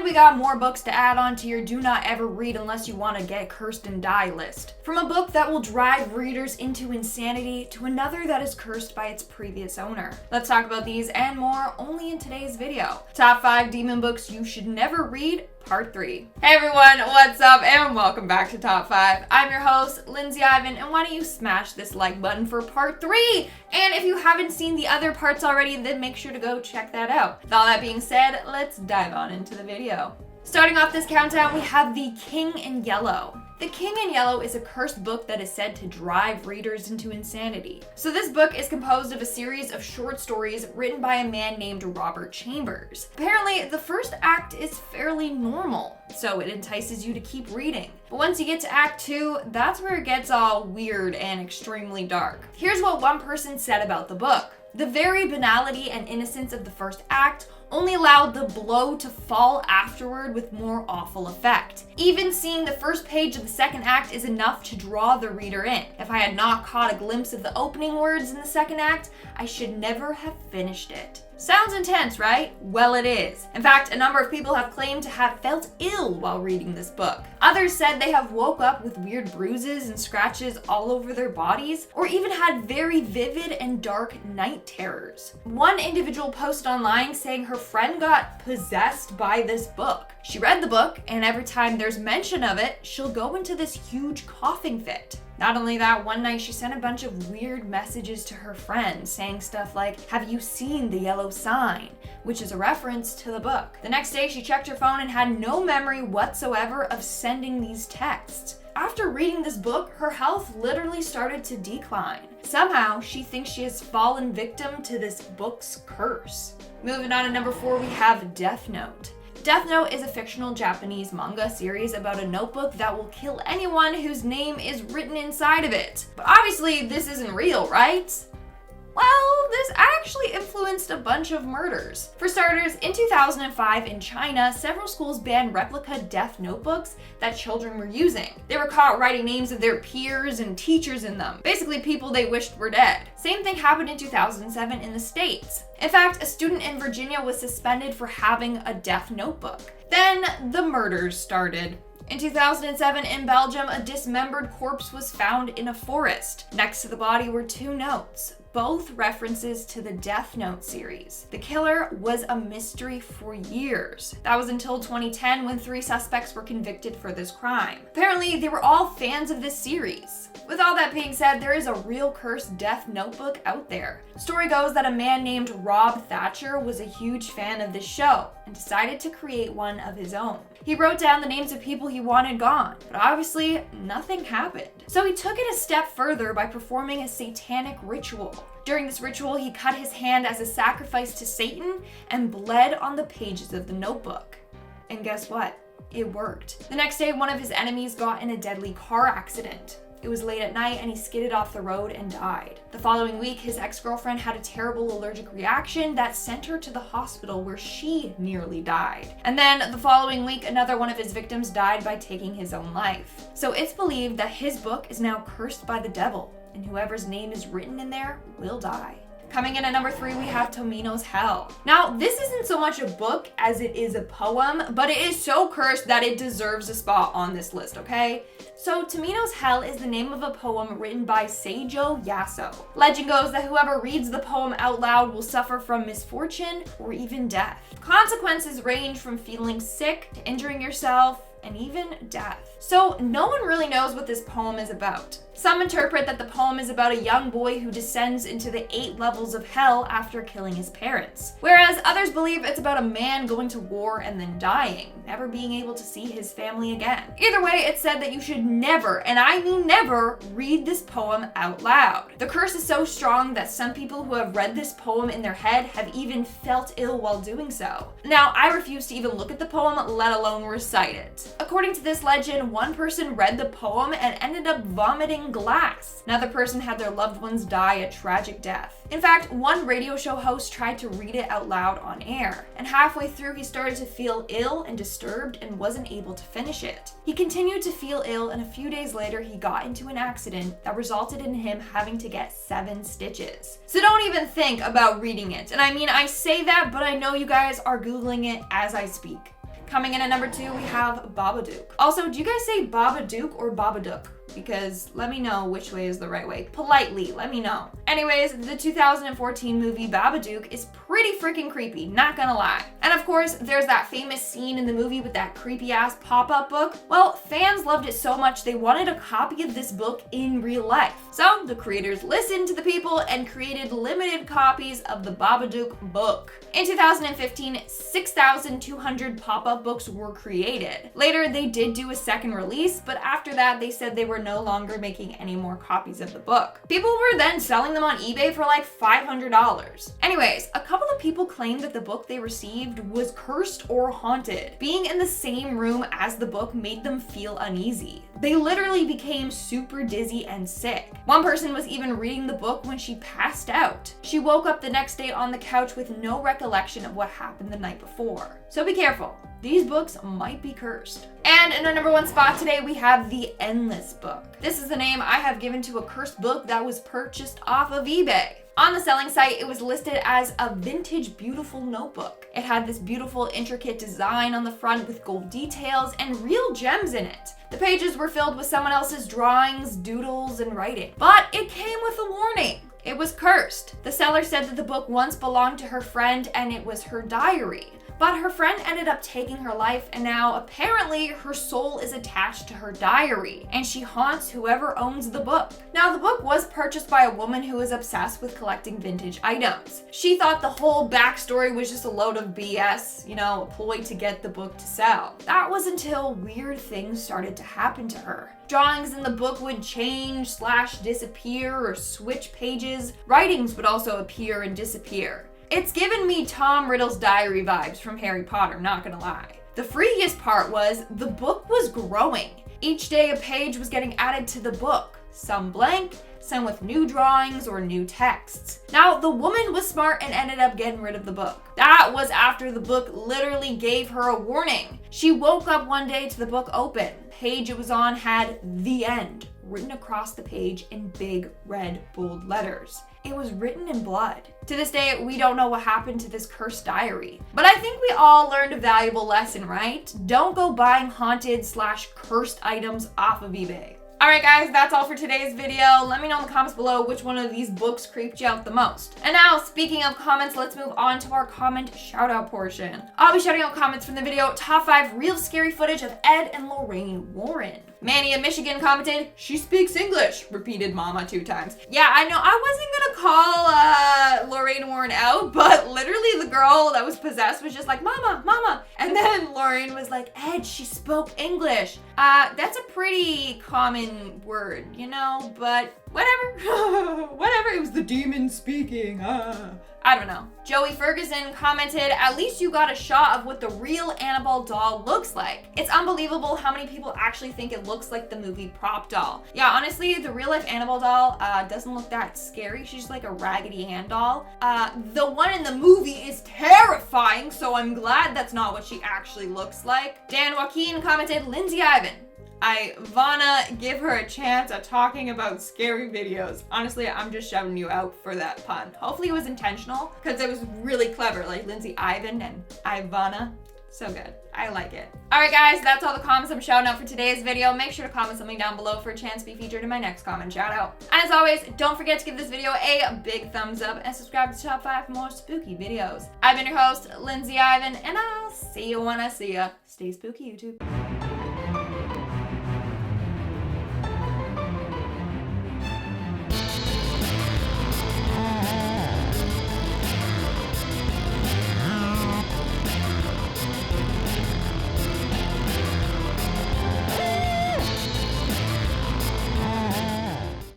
we got more books to add on to your do not ever read unless you want to get cursed and die list. From a book that will drive readers into insanity to another that is cursed by its previous owner. Let's talk about these and more only in today's video. Top 5 demon books you should never read, Part 3. Hey everyone, what's up and welcome back to Top 5. I'm your host, Lindsay Ivan, and why don't you smash this like button for Part 3? And if you haven't seen the other parts already, then make sure to go check that out. With all that being said, let's dive on into the video. Starting off this countdown, we have The King in Yellow. The King in Yellow is a cursed book that is said to drive readers into insanity. So this book is composed of a series of short stories written by a man named Robert Chambers. Apparently, the first act is fairly normal, so it entices you to keep reading. But once you get to Act 2, that's where it gets all weird and extremely dark. Here's what one person said about the book. The very banality and innocence of the first act only allowed the blow to fall afterward with more awful effect. Even seeing the first page of the second act is enough to draw the reader in. If I had not caught a glimpse of the opening words in the second act, I should never have finished it. Sounds intense, right? Well, it is. In fact, a number of people have claimed to have felt ill while reading this book. Others said they have woke up with weird bruises and scratches all over their bodies, or even had very vivid and dark night terrors. One individual posted online saying her friend got possessed by this book. She read the book, and every time there's mention of it, she'll go into this huge coughing fit. Not only that, one night she sent a bunch of weird messages to her friends saying stuff like, "Have you seen the yellow sign?" which is a reference to the book. The next day she checked her phone and had no memory whatsoever of sending these texts. After reading this book, her health literally started to decline. Somehow, she thinks she has fallen victim to this book's curse. Moving on to number 4, we have Death Note. Death Note is a fictional Japanese manga series about a notebook that will kill anyone whose name is written inside of it. But obviously this isn't real, right? Well, this actually influenced a bunch of murders. For starters, in 2005 in China, several schools banned replica death notebooks that children were using. They were caught writing names of their peers and teachers in them, basically people they wished were dead. Same thing happened in 2007 in the States. In fact, a student in Virginia was suspended for having a death notebook. Then the murders started. In 2007 in Belgium, a dismembered corpse was found in a forest. Next to the body were 2 notes, both references to the Death Note series. The killer was a mystery for years. That was until 2010 when 3 suspects were convicted for this crime. Apparently, they were all fans of this series. With all that being said, there is a real cursed death notebook out there. Story goes that a man named Rob Thatcher was a huge fan of this show and decided to create one of his own. He wrote down the names of people he wanted gone, but obviously nothing happened. So he took it a step further by performing a satanic ritual. During this ritual, he cut his hand as a sacrifice to Satan and bled on the pages of the notebook. And guess what? It worked. The next day, one of his enemies got in a deadly car accident. It was late at night and he skidded off the road and died. The following week, his ex-girlfriend had a terrible allergic reaction that sent her to the hospital where she nearly died. And then the following week, another one of his victims died by taking his own life. So it's believed that his book is now cursed by the devil, and whoever's name is written in there will die. Coming in at number 3, we have Tomino's Hell. Now, this isn't so much a book as it is a poem, but it is so cursed that it deserves a spot on this list, okay? So, Tomino's Hell is the name of a poem written by Seijo Yaso. Legend goes that whoever reads the poem out loud will suffer from misfortune or even death. Consequences range from feeling sick to injuring yourself, and even death. So no one really knows what this poem is about. Some interpret that the poem is about a young boy who descends into the 8 levels of hell after killing his parents. Whereas others believe it's about a man going to war and then dying, never being able to see his family again. Either way, it's said that you should never, and I mean never, read this poem out loud. The curse is so strong that some people who have read this poem in their head have even felt ill while doing so. Now, I refuse to even look at the poem, let alone recite it. According to this legend, one person read the poem and ended up vomiting glass. Another person had their loved ones die a tragic death. In fact, one radio show host tried to read it out loud on air, and halfway through he started to feel ill and disturbed and wasn't able to finish it. He continued to feel ill, and a few days later he got into an accident that resulted in him having to get 7 stitches. So don't even think about reading it. And I mean, I say that, but I know you guys are Googling it as I speak. Coming in at number 2, we have Babadook. Also, do you guys say Babadook or Babadook? Because let me know which way is the right way. Politely, let me know. Anyways, the 2014 movie Babadook is pretty freaking creepy, not gonna lie. And of course, there's that famous scene in the movie with that creepy ass pop-up book. Well, fans loved it so much they wanted a copy of this book in real life. So the creators listened to the people and created limited copies of the Babadook book. In 2015, 6,200 pop-up books were created. Later, they did do a second release, but after that, they said they were no longer making any more copies of the book. People were then selling them on eBay for like $500. Anyways, a couple of people claimed that the book they received was cursed or haunted. Being in the same room as the book made them feel uneasy. They literally became super dizzy and sick. One person was even reading the book when she passed out. She woke up the next day on the couch with no recollection of what happened the night before. So be careful. These books might be cursed. And in our number 1 spot today, we have The Endless Book. This is the name I have given to a cursed book that was purchased off of eBay. On the selling site, it was listed as a vintage beautiful notebook. It had this beautiful intricate design on the front with gold details and real gems in it. The pages were filled with someone else's drawings, doodles, and writing. But it came with a warning. It was cursed. The seller said that the book once belonged to her friend and it was her diary. But her friend ended up taking her life, and now apparently her soul is attached to her diary, and she haunts whoever owns the book. Now, the book was purchased by a woman who is obsessed with collecting vintage items. She thought the whole backstory was just a load of BS, a ploy to get the book to sell. That was until weird things started to happen to her. Drawings in the book would change, disappear, or switch pages. Writings would also appear and disappear. It's given me Tom Riddle's diary vibes from Harry Potter, not gonna lie. The freakiest part was the book was growing. Each day a page was getting added to the book, some blank, some with new drawings or new texts. Now, the woman was smart and ended up getting rid of the book. That was after the book literally gave her a warning. She woke up one day to the book open. The page it was on had "The End" written across the page in big red bold letters. It was written in blood. To this day, we don't know what happened to this cursed diary. But I think we all learned a valuable lesson, right? Don't go buying haunted/cursed items off of eBay. Alright guys, that's all for today's video. Let me know in the comments below which one of these books creeped you out the most. And now, speaking of comments, let's move on to our comment shout out portion. I'll be shouting out comments from the video Top 5 Real Scary Footage of Ed and Lorraine Warren. Manny of Michigan commented, "She speaks English," repeated mama 2 times. Yeah, I know, I wasn't gonna call Lorraine Warren out, but literally the girl that was possessed was just like, "Mama, mama." And then Lorraine was like, "Ed, she spoke English." That's a pretty common word, but whatever. Whatever, it was the demon speaking. I don't know. Joey Ferguson commented, "At least you got a shot of what the real Annabelle doll looks like. It's unbelievable how many people actually think it looks like the movie prop doll." Yeah, honestly, the real life Annabelle doll doesn't look that scary. She's like a Raggedy Ann doll. The one in the movie is terrifying, so I'm glad that's not what she actually looks like. Dan Joaquin commented, "Lindsay Ivan, I wanna give her a chance at talking about scary videos." Honestly, I'm just shouting you out for that pun. Hopefully it was intentional, because it was really clever, like Lindsay Ivan and Ivana. So good. I like it. Alright guys, that's all the comments I'm shouting out for today's video. Make sure to comment something down below for a chance to be featured in my next comment shout out. And as always, don't forget to give this video a big thumbs up and subscribe to Top 5 for more spooky videos. I've been your host, Lindsay Ivan, and I'll see you when I see ya. Stay spooky, YouTube.